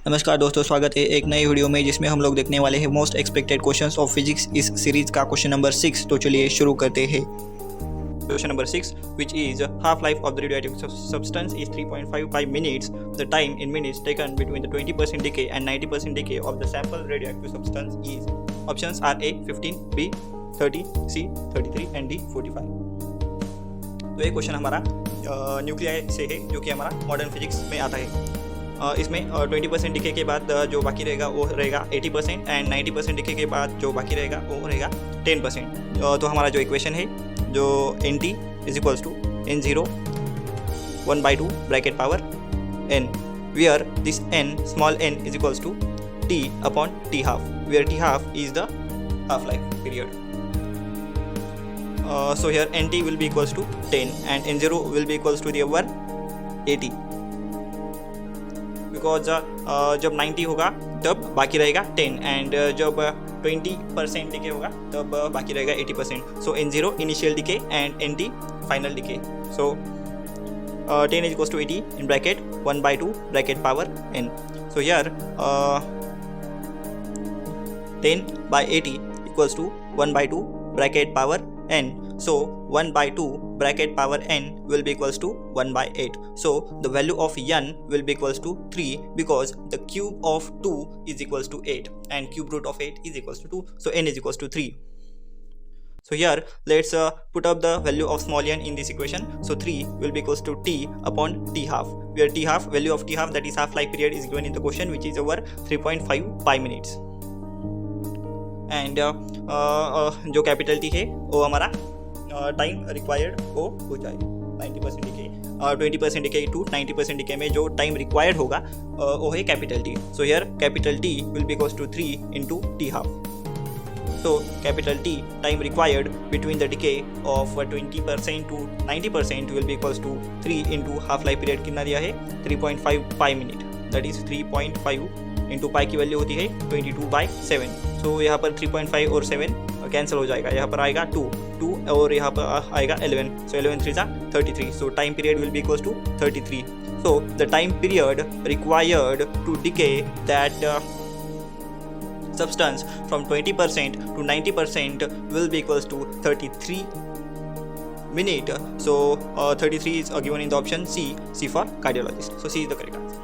नमस्कार दोस्तों, स्वागत है एक नई वीडियो में जिसमें हम लोग देखने वाले हैं most expected questions of physics इस सीरीज का क्वेश्चन नंबर 6। तो चलिए शुरू करते हैं। Question number 6, which is half life of the radioactive substance is 3.55 minutes. The time in minutes taken between the 20% decay and 90% decay of the sample radioactive substance is. Options are A 15, B 30, C 33 and D 45। तो ये question हमारा nuclei से है जो कि हमारा modern physics में आता है। इसमें 20% डिके के बाद जो बाकी रहेगा वो रहेगा 80% एंड 90% डिके के बाद जो बाकी रहेगा वो रहेगा 10%। तो हमारा जो इक्वेशन है जो NT is equals to N0 1/2 bracket power N, where this N small n is equals to T upon T half, where T half is the half life period. So here NT will be equals to 10 and N0 will be equals to the our 80, because जब 90 होगा तब बाकी रहेगा 10 and जब 20% decay होगा तब बाकी रहेगा 80%। So N0 initial decay and NT final decay. So 10 is equals to 80 in bracket 1/2 bracket power N। So here 10/80 equals to 1/2 bracket power N. So 1/2 bracket power N will be equals to 1/8. So the value of N will be equals to 3 because the cube of 2 is equals to 8 and cube root of 8 is equals to 2. So N is equals to 3. So here let's put up the value of small n in this equation. So 3 will be equals to T upon T half, where T half, value of T half, that is half life period, is given in the question, which is over 3.55 minutes. And जो capital T है वो हमारा time required वो हो जाए 90% decay, 20% decay to 90% decay में जो time required होगा वो है capital T. So here capital T will be equals to 3 into T half. So capital T time required between the decay of 20% to 90% will be equals to 3 into half life period कितना दिया है 3.55 minute, that is 3.5 into pi की value होती है 22/7। सो यहाँ पर 3.5 और 7 cancel हो जाएगा, यहाँ पर आएगा 2 और यहाँ पर आएगा 11। So 11 3 33। So time period will be equals to 33। So the time period required to decay that substance from 20% to 90% will be equals to 33 minute. So 33 is given in the option C for cardiologist. So C is the correct answer.